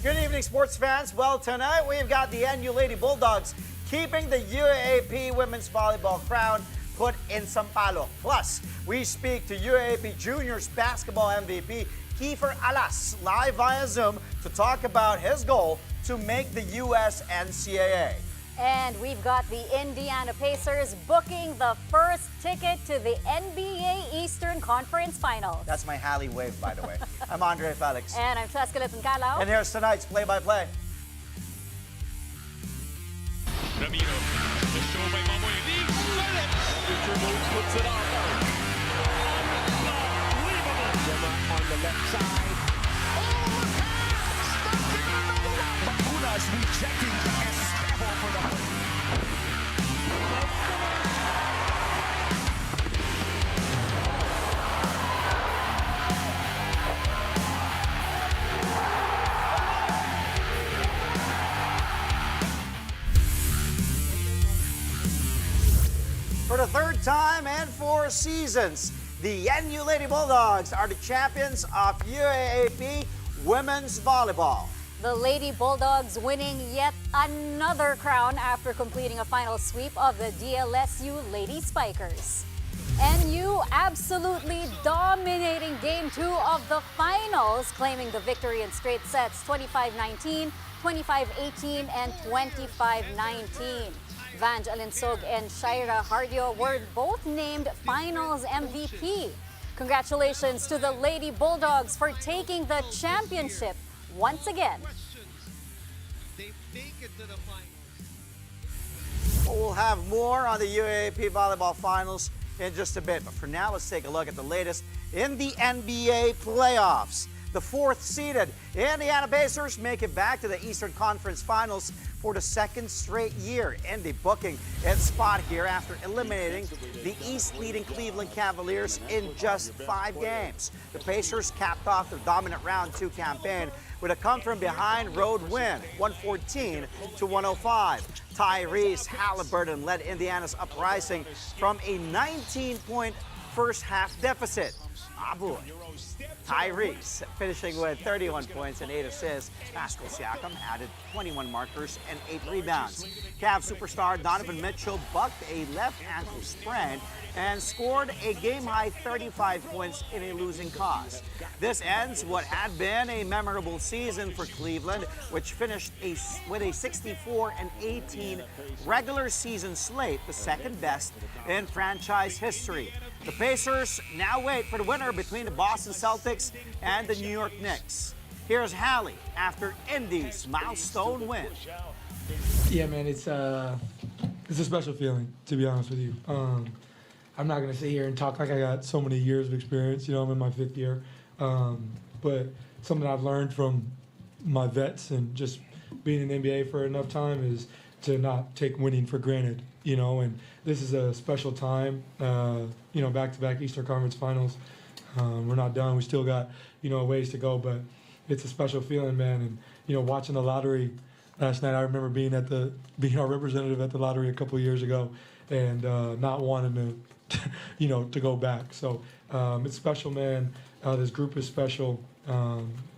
Good evening, sports fans. Well, tonight we've got the NU Lady Bulldogs keeping the UAAP women's volleyball crown put in Sampaloc. Plus, we speak to UAAP Juniors basketball MVP Kieffer Alas live via Zoom to talk about his goal to make the US NCAA. And we've got the Indiana Pacers booking the first ticket to the NBA Eastern Conference Finals. That's my Halley wave, by the way. I'm Andre Felix. And I'm Cheska Litzon-Calao. And here's tonight's play-by-play. Ramiro, the show by Mamoy. Future moves puts it off. Unbelievable. Gemma on the left side. Oh, the pass! Stuck in another one. Bacunas rejecting Esteban for the For the third time and 4 seasons, the NU Lady Bulldogs are the champions of UAAP women's volleyball. The Lady Bulldogs winning yet another crown after completing a final sweep of the DLSU Lady Spikers. NU absolutely dominating Game 2 of the finals, claiming the victory in straight sets 25-19, 25-18, and 25-19. Vange Alinsog and Shaira Hardio were both named Finals MVP. Congratulations to the Lady Bulldogs for taking the championship once again. They make it to the finals. We'll have more on the UAAP volleyball finals in just a bit. But for now, let's take a look at the latest in the NBA playoffs. The 4th-seeded Indiana Pacers make it back to the Eastern Conference Finals for the 2nd straight year. Indy booking its spot here after eliminating the East-leading Cleveland Cavaliers in just 5 games. The Pacers capped off their dominant round 2 campaign with a come-from-behind road win, 114-105. Tyrese Halliburton led Indiana's uprising from a 19-point first-half deficit. Ah, boy. Tyrese finishing with 31 points and 8 assists. Pascal Siakam added 21 markers and 8 rebounds. Cavs superstar Donovan Mitchell bucked a left ankle sprain and scored a game-high 35 points in a losing cause. This ends what had been a memorable season for Cleveland, which finished with a 64-18 regular season slate, the 2nd best in franchise history. The Pacers now wait for the winner between the Boston Celtics and the New York Knicks. Here's Hallie after Indy's milestone win. Yeah, man, it's a special feeling, to be honest with you. I'm not going to sit here and talk like I got so many years of experience. You know, I'm in my 5th year. But something I've learned from my vets and just being in the NBA for enough time is to not take winning for granted, you know, and this is a special time, you know, back-to-back Eastern Conference Finals. We're not done. We still got, you know, a ways to go, but it's a special feeling, man. And, you know, watching the lottery last night, I remember being our representative at the lottery a couple of years ago and not wanting to, you know, to go back. So it's special, man. This group is special.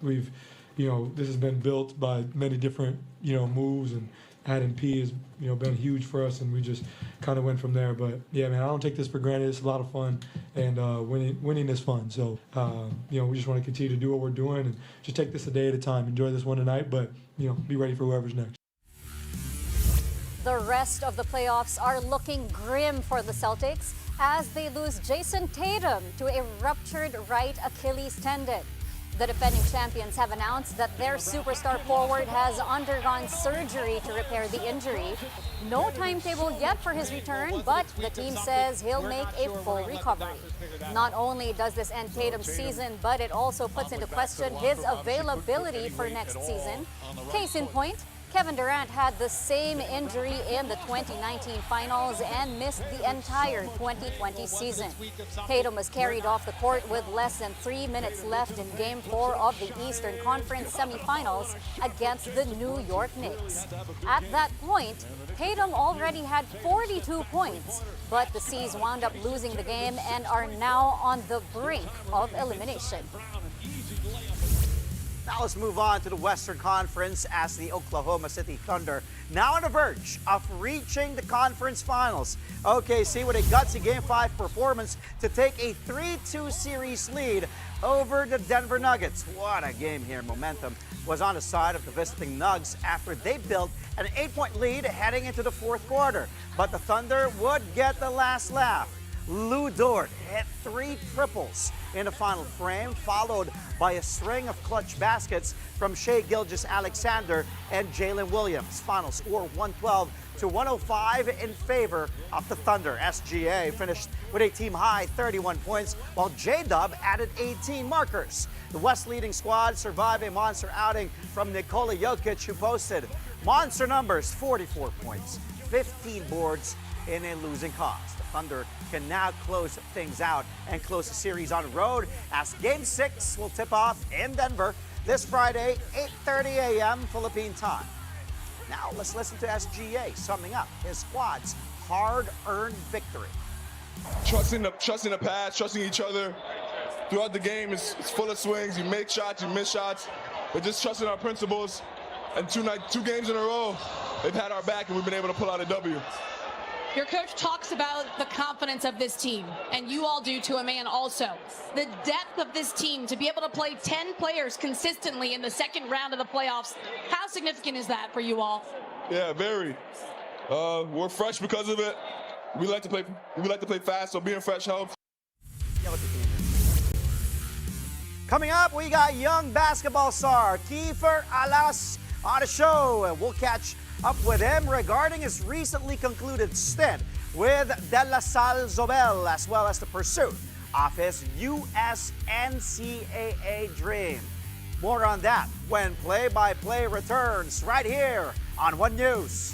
We've, you know, this has been built by many different, you know, moves, and adding P has, you know, been huge for us, and we just kind of went from there. But yeah, man, I don't take this for granted. It's a lot of fun, and winning is fun. So you know, we just want to continue to do what we're doing and just take this a day at a time. Enjoy this one tonight, but you know, be ready for whoever's next. The rest of the playoffs are looking grim for the Celtics as they lose Jason Tatum to a ruptured right Achilles tendon. The defending champions have announced that their superstar forward has undergone surgery to repair the injury. No timetable yet for his return, but the team says he'll make a full recovery. Not only does this end Tatum's season, but it also puts into question his availability for next season. Case in point, Kevin Durant had the same injury in the 2019 finals and missed the entire 2020 season. Tatum was carried off the court with less than 3 minutes left in Game 4 of the Eastern Conference semifinals against the New York Knicks. At that point, Tatum already had 42 points, but the C's wound up losing the game and are now on the brink of elimination. Now let's move on to the Western Conference as the Oklahoma City Thunder now on the verge of reaching the conference finals. OKC with a gutsy Game 5 performance to take a 3-2 series lead over the Denver Nuggets. What a game here. Momentum was on the side of the visiting Nugs after they built an 8-point lead heading into the fourth quarter. But the Thunder would get the last laugh. Lou Dort hit 3 triples in the final frame, followed by a string of clutch baskets from Shai Gilgeous-Alexander and Jalen Williams. Final score 112-105 in favor of the Thunder. SGA finished with a team-high 31 points, while J-Dub added 18 markers. The West leading squad survived a monster outing from Nikola Jokic, who posted monster numbers: 44 points, 15 boards in a losing cause. The Thunder can now close things out and close the series on the road as Game 6 will tip off in Denver this Friday, 8:30 a.m. Philippine time. Now let's listen to SGA summing up his squad's hard-earned victory. Trusting the pass, trusting each other throughout the game. It's full of swings. You make shots, you miss shots, but just trusting our principles. And two games in a row, they've had our back and we've been able to pull out a W. Your coach talks about the confidence of this team, and you all do to a man also. The depth of this team to be able to play 10 players consistently in the second round of the playoffs, how significant is that for you all? Yeah, very. We're fresh because of it. We like to play fast, so being fresh helps. Coming up, we got young basketball star Kieffer Alas on the show, and we'll catch up with him regarding his recently concluded stint with De La Salle Zobel, as well as the pursuit of his US NCAA dream. More on that when Play-by-Play returns right here on One News.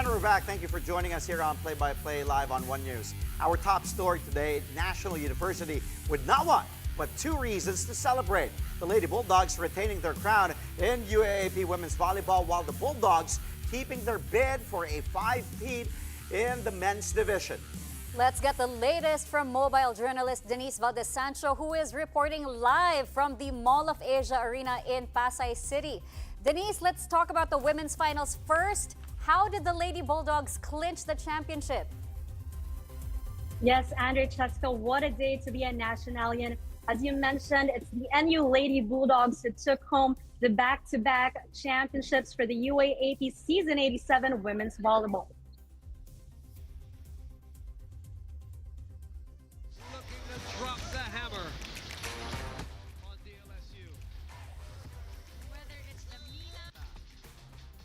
And we're back. Thank you for joining us here on Play by Play Live on One News. Our top story today, National University with not one, but two reasons to celebrate. The Lady Bulldogs retaining their crown in UAAP Women's Volleyball, while the Bulldogs keeping their bid for a 5-peat in the men's division. Let's get the latest from mobile journalist Denise Valdez-Sancho, who is reporting live from the Mall of Asia Arena in Pasay City. Denise, let's talk about the women's finals first. How did the Lady Bulldogs clinch the championship? Yes, Andre Cheska, what a day to be a Nationalian. As you mentioned, it's the NU Lady Bulldogs that took home the back-to-back championships for the UAAP Season 87 Women's Volleyball. Looking to drop the hammer on DLSU.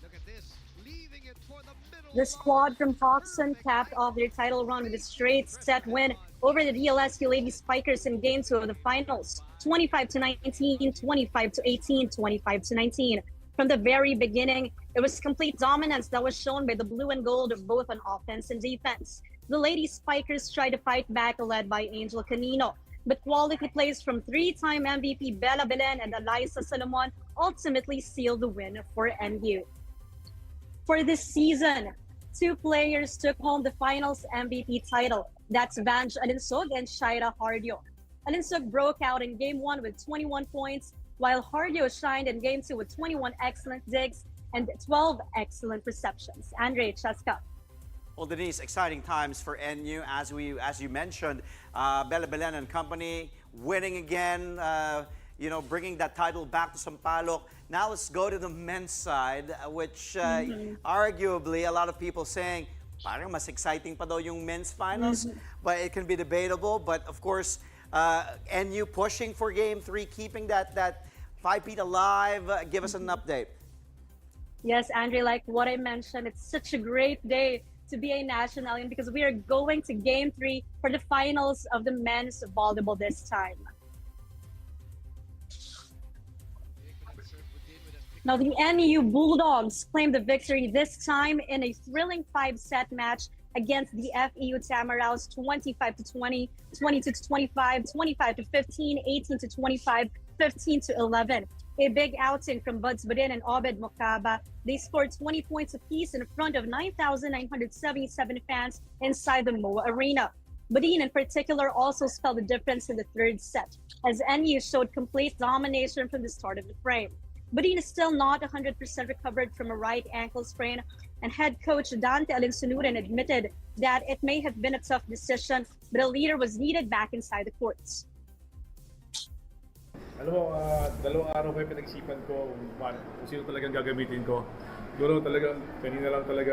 Look at this, leaving it for the middle. The squad from Hawkson capped off their title run with a straight set win over the DLSU Lady Spikers in Game 2 of the finals, 25-19, 25-18, 25-19. From the very beginning, it was complete dominance that was shown by the blue and gold, both on offense and defense. The Lady Spikers tried to fight back, led by Angel Canino, but quality plays from three-time MVP Bella Belen and Eliza Salomon ultimately sealed the win for NU. For this season, two players took home the finals MVP title. That's Vange Alinsog and Shaira Hardio. Alinsog broke out in Game 1 with 21 points, while Hardio shined in Game 2 with 21 excellent digs and 12 excellent receptions. Andre Cheska. Well, Denise, exciting times for NU as you mentioned, Bella Belen and company winning again, bringing that title back to Sampaloc. Now let's go to the men's side, which arguably a lot of people saying parang mas exciting pa daw yung men's finals, but it can be debatable. But of course, NU pushing for Game 3, keeping that 5-peat alive. Give us an update. Yes, Andre, like what I mentioned, it's such a great day to be a Nationalian because we are going to Game 3 for the finals of the men's volleyball this time. Now, the NU Bulldogs claimed the victory this time in a thrilling 5-set match against the FEU Tamaraws, 25-20, 22-25, 25-15, 18-25, 15-11. A big outing from Buds Badin and Obed Mokaba. They scored 20 points apiece in front of 9,977 fans inside the MOA Arena. Badin in particular also spelled the difference in the third set, as NU showed complete domination from the start of the frame. Badin is still not 100% recovered from a right ankle sprain, and head coach Dante Alinsunuran admitted that it may have been a tough decision, but a leader was needed back inside the courts. Alam mo, dalawang araw pa yung pinag-isipan ko kung sino talagang gagamitin ko. Siguro talagang kanina lang talaga,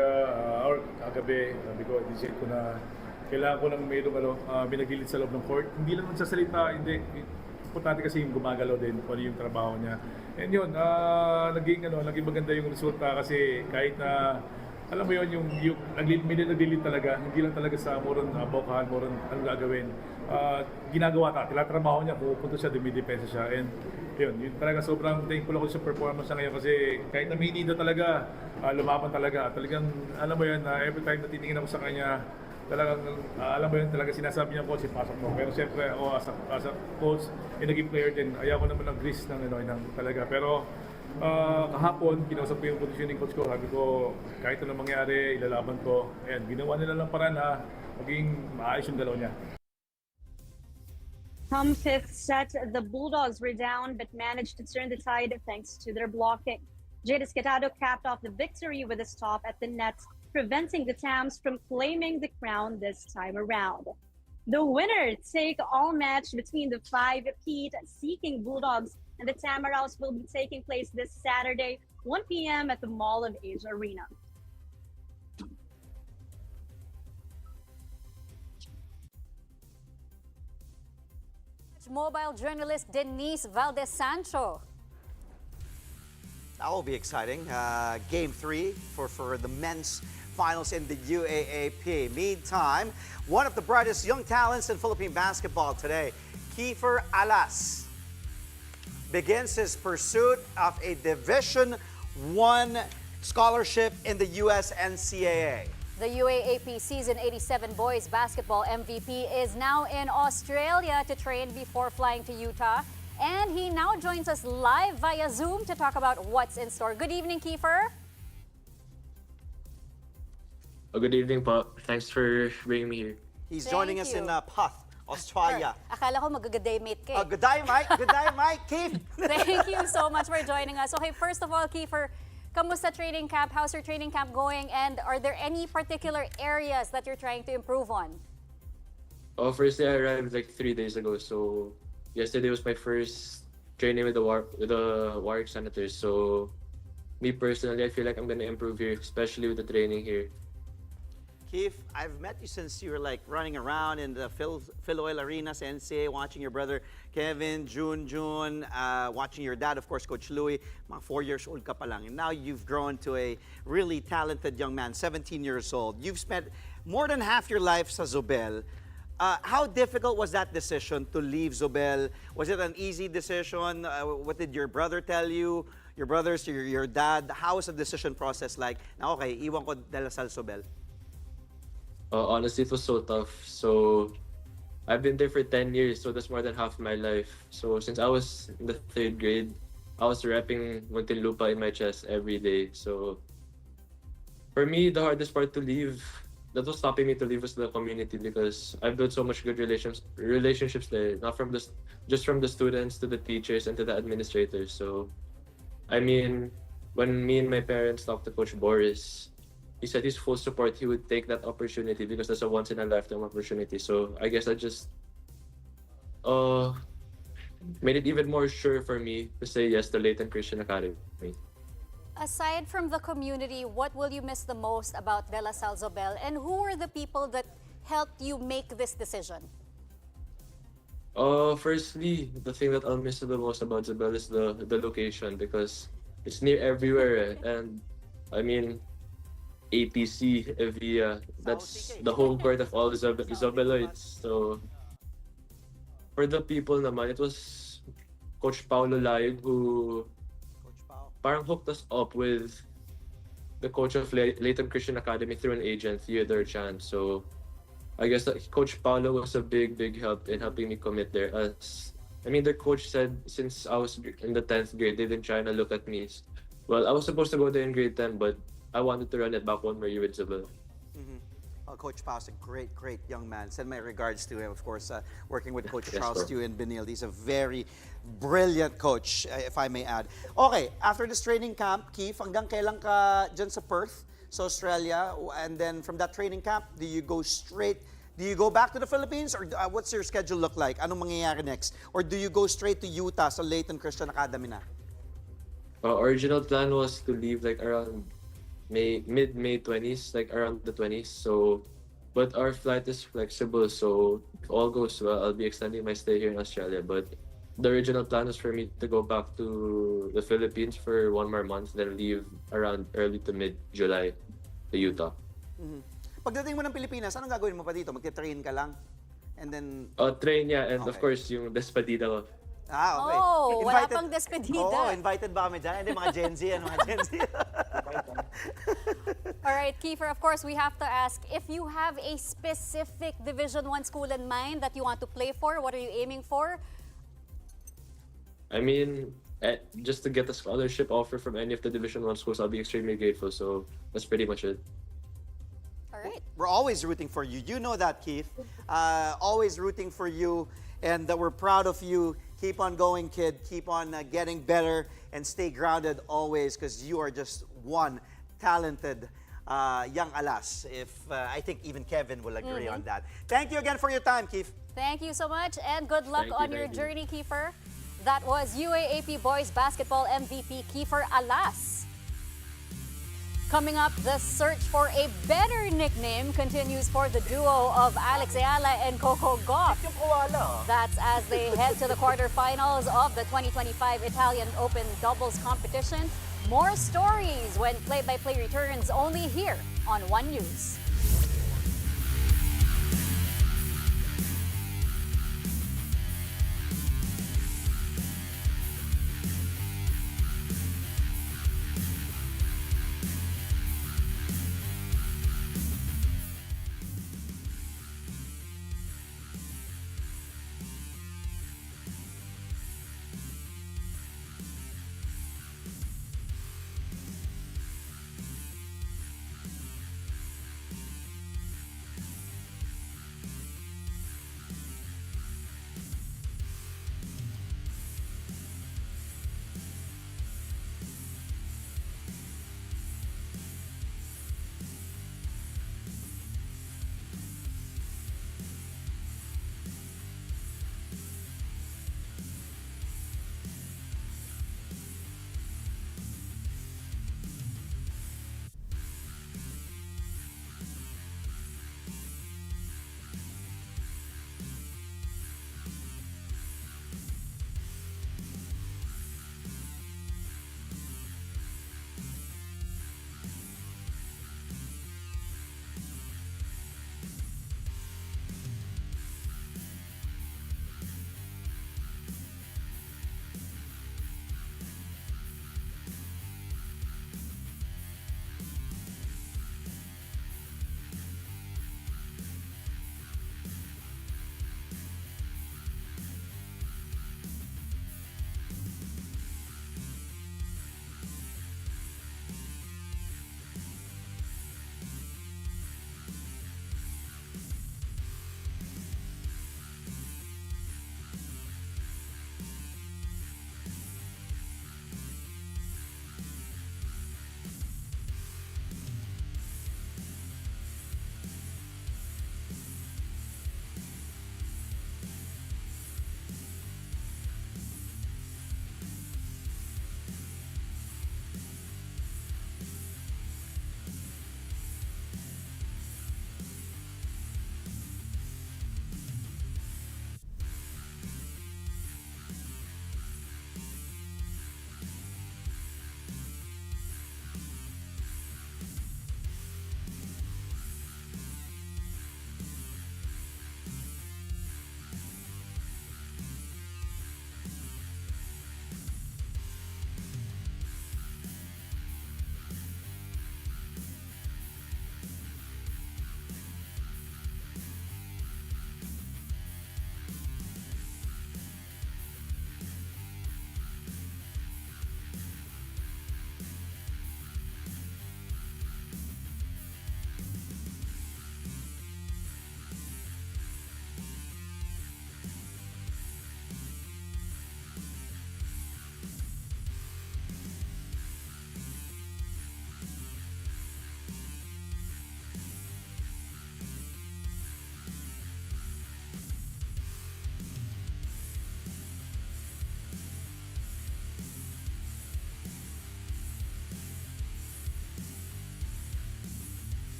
or kagabi, sabi ko, decide ko na kailangan ko ng mayroong binagilit sa loob ng court. Hindi lang sa salita, hindi. Importante kasi yung gumagalaw din kung ano yung trabaho niya. And yun, naging maganda yung resulta kasi kahit na, alam mo yun, yung naglilit talaga, hindi lang talaga sa moron bokahan, moron anong gagawin. Ginagawa tilatrabaho niya, pupunta siya, dumidepensa siya. And yun talaga sobrang thankful ako sa performance niya ngayon kasi kahit na minida talaga, lumaban talaga. Talagang, alam mo yun, every time na titingin ako sa kanya, talagang, alam mo yun, talaga sinasabi niya, coach, ipasok mo. Pero siyempre, ako as a coach, naging player din, ayaw ko naman ng grease ng talaga. Pero kahapon, kinausap ko yung positioning coach ko, sabi ko, kahit anong mangyari, ilalaban ko. And ginawa nila lang para na maging maayos yung dalaw niya. Come fifth set, the Bulldogs were down but managed to turn the tide thanks to their blocking. Jade Escatado capped off the victory with a stop at the net, preventing the Tams from claiming the crown this time around. The winner take all match between the 5-peat seeking Bulldogs and the Tamaraws will be taking place this Saturday, 1 p.m. at the Mall of Asia Arena. Mobile journalist Denise Valdez-Sancho. That will be exciting. Game 3 for the men's finals in the UAAP. Meantime, one of the brightest young talents in Philippine basketball today, Kieffer Alas, begins his pursuit of a Division I scholarship in the USNCAA. The UAAP Season 87 Boys Basketball MVP is now in Australia to train before flying to Utah. And he now joins us live via Zoom to talk about what's in store. Good evening, Kieffer. Good evening po. Thanks for bringing me here. He's Thank joining us you. in Perth, Australia. Akala ko mag-good-day mate ka eh. Good day, Mike. Good day, Mike. Keith. Thank you so much for joining us. Okay, first of all, Kieffer, kamusta training camp? How's your training camp going? And are there any particular areas that you're trying to improve on? Firstly, I arrived like 3 days ago. So yesterday was my first training with the Warwick Senators. So me personally, I feel like I'm gonna improve here, especially with the training here. Keith, I've met you since you were like running around in the Phil Oil Arena, NCAA, watching your brother Kevin, June, watching your dad, of course, Coach Louie. Mga 4 years old ka pa lang. And now you've grown to a really talented young man, 17 years old. You've spent more than half your life sa Zobel. How difficult was that decision to leave Zobel? Was it an easy decision? What did your brother tell you? Your brothers, your dad? How was the decision process like? Na okay, iwan ko De La Salle Zobel. Honestly, it was so tough. So I've been there for 10 years, so that's more than half my life. So since I was in the 3rd grade, I was repping Muntinlupa in my chest every day. So for me, the hardest part to leave, that was stopping me to leave, was the community, because I've built so much good relationships there, not from just from the students to the teachers and to the administrators. So I mean, when me and my parents talked to Coach Boris, he said his full support. He would take that opportunity because that's a once-in-a-lifetime opportunity. So I guess I just made it even more sure for me to say yes to Leighton Christian Academy. Aside from the community, what will you miss the most about De La Salle Zobel? And who were the people that helped you make this decision? Firstly, the thing that I'll miss the most about Zobel is the location, because it's near everywhere. And I mean, APC, Evia, that's the home court of all the Zobeloids. So for the people naman, it was Coach Paulo Layog who parang hooked us up with the coach of Leighton Christian Academy through an agent, Theodore Chan. So I guess that Coach Paulo was a big help in helping me commit there. I mean, their coach said since I was in the 10th grade, they've been trying to look at me. Well, I was supposed to go there in grade 10, but I wanted to run it back 1 more year with Zobel. Coach Pau's a great young man. Send my regards to him, of course, working with Coach Yes, Charles sir. Stew and Benil. He's a very brilliant coach, if I may add. Okay, after this training camp, Keith, hanggang kailan ka dyan sa Perth, sa Australia? And then from that training camp, do you go back to the Philippines? Or what's your schedule look like? Anong mangyayari next? Or do you go straight to Utah sa Leighton Christian Academy na? Original plan was to leave like around mid-May 20s, like around the 20s. So, but our flight is flexible, so if all goes well, I'll be extending my stay here in Australia. But the original plan was for me to go back to the Philippines for 1 more month, then leave around early to mid-July to Utah. Pagdating mo ng Pilipinas, anong gagawin mo pa dito? Magte-train ka lang? And then... Train, yeah, and of Okay. course yung despedida ko. Okay. Oh, wala pang despedida. Oo, invited ba kami dyan? Hindi, mga Gen Z, mga Gen Z. All right, Kieffer, of course, we have to ask, if you have a specific Division 1 school in mind that you want to play for, what are you aiming for? I mean, just to get a scholarship offer from any of the Division 1 schools, I'll be extremely grateful. So that's pretty much it. All right. We're always rooting for you. You know that, Keith. Always rooting for you, and we're proud of you. Keep on going, kid. Keep on getting better, and stay grounded always, because you are just one talented young Alas. I think even Kevin will agree on that. Thank you again for your time, Keith. Thank you so much, and good luck Thank you, on your thank you. journey, Kieffer. That was UAAP Boys Basketball MVP Kieffer Alas. Coming up, the search for a better nickname continues for the duo of Alex Ayala and Coco Gauff. That's as they head to the quarterfinals of the 2025 Italian Open doubles competition. More stories when play-by-play returns only here on One News.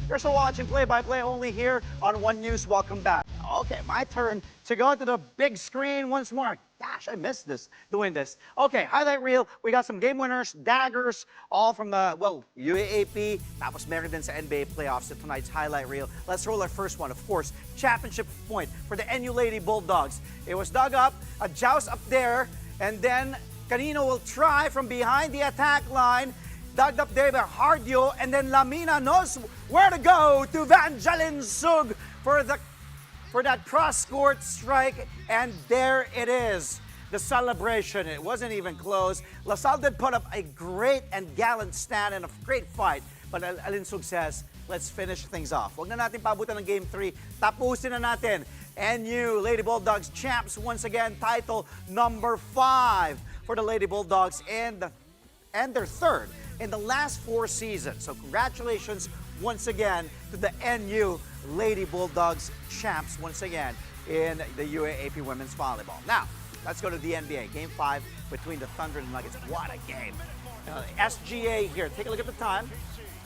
You're still watching play-by-play only here on One News. Welcome back. Okay, my turn to go to the big screen once more. Gosh, I missed doing this. Okay, highlight reel. We got some game winners, daggers, all from the, well, UAAP. Tapos meron din sa NBA playoffs in tonight's highlight reel. Let's roll our first one, of course. Championship point for the NU Lady Bulldogs. It was dug up, a joust up there, and then Canino will try from behind the attack line. Dug up there by Hardio, and then Lamina knows where to go to Vangeline Sug for that cross-court strike, and there it is. The celebration, it wasn't even close. LaSalle did put up a great and gallant stand and a great fight, but Alinsug says, let's finish things off. Huwag na natin pabutan ng Game 3. Tapusin na natin. NU Lady Bulldogs champs once again, title number 5 for the Lady Bulldogs and their third in the last 4 seasons. So congratulations once again to the NU Lady Bulldogs champs once again in the UAAP Women's Volleyball. Now, let's go to the NBA. Game 5 between the Thunder and Nuggets. What a game. SGA here. Take a look at the time.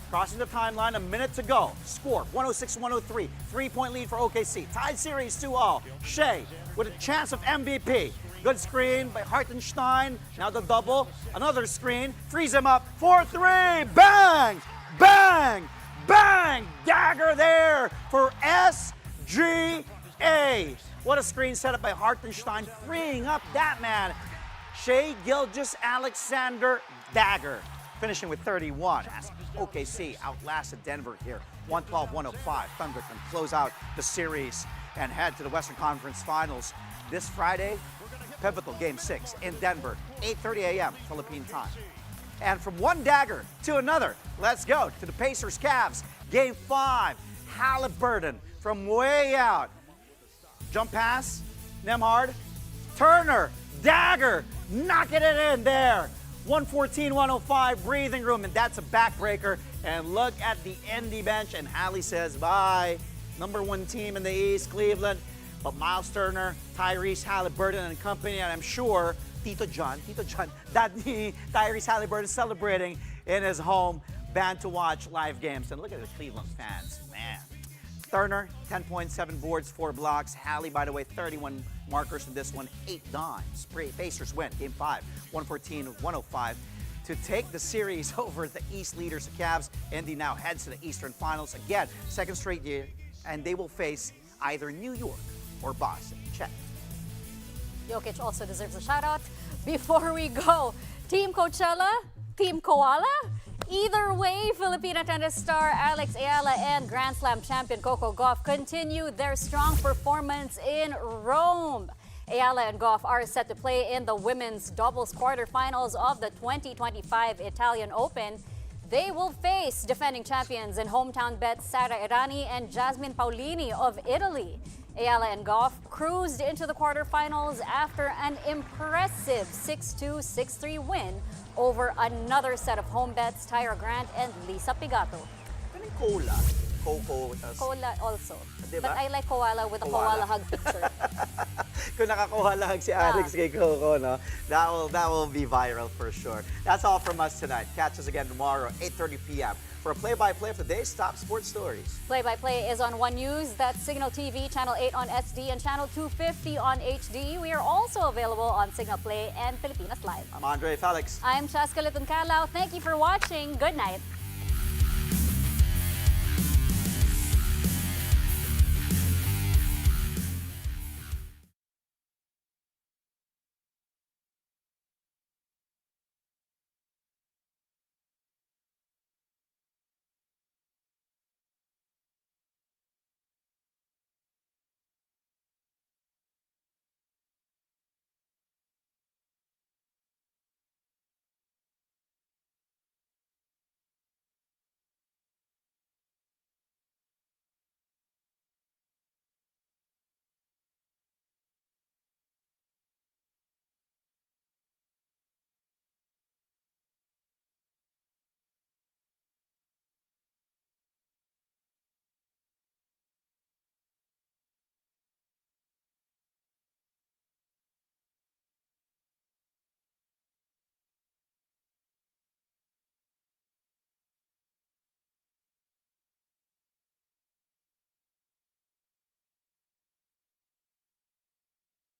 Crossing the timeline, a minute to go. Score, 106-103. 3-point lead for OKC. Tied series 2-all. Shea with a chance of MVP. Good screen by Hartenstein. Now the double. Another screen. Frees him up. 4-3. Bang! Bang! Bang! Dagger there for SGA. What a screen set up by Hartenstein, freeing up that man. Shea Gilgeous-Alexander dagger, finishing with 31 as OKC outlasted Denver here. 112-105. Thunder can close out the series and head to the Western Conference Finals this Friday. Pivotal Game 6 in Denver, 8:30 a.m. Philippine time. And from one dagger to another, let's go to the Pacers Cavs. Game 5, Halliburton from way out. Jump pass, Nemhard, Turner, dagger, knocking it in there. 114-105, breathing room, and that's a backbreaker. And look at the Indy bench, and Hallie says bye. Number 1 team in the East, Cleveland. But Miles Turner, Tyrese Halliburton and company, and I'm sure Tito John, that Tyrese Halliburton celebrating in his home, band to watch live games. And look at the Cleveland fans, man. Turner, 10.7 boards, 4 blocks. Hallie, by the way, 31 markers in this one, 8 dimes. Pacers win, Game 5, 114-105 to take the series over the East leaders, the Cavs. Indy now heads to the Eastern Finals again, second straight year, and they will face either New York or Boston. Check. Jokic also deserves a shout out. Before we go, Team Coachella, Team Koala? Either way, Filipina tennis star Alex Ayala and Grand Slam champion Coco Gauff continue their strong performance in Rome. Ayala and Gauff are set to play in the women's doubles quarterfinals of the 2025 Italian Open. They will face defending champions and hometown bets Sara Errani and Jasmine Paolini of Italy. Ayala and Gauff cruised into the quarterfinals after an impressive 6-2, 6-3 win over another set of home bets, Tyra Grant and Lisa Pigato. Cola. Coco. Cola also. Diba? But I like koala with a koala hug picture. Kung nakakoala si Alex kay Coco, no? That will be viral for sure. That's all from us tonight. Catch us again tomorrow, 8:30 p.m. for a play-by-play of the day's top sports stories. Play-by-play is on One News. That's Signal TV, Channel 8 on SD, and Channel 250 on HD. We are also available on Signal Play and Pilipinas Live. I'm Andre Felix. I'm Chaska Liton-Calao. Thank you for watching. Good night.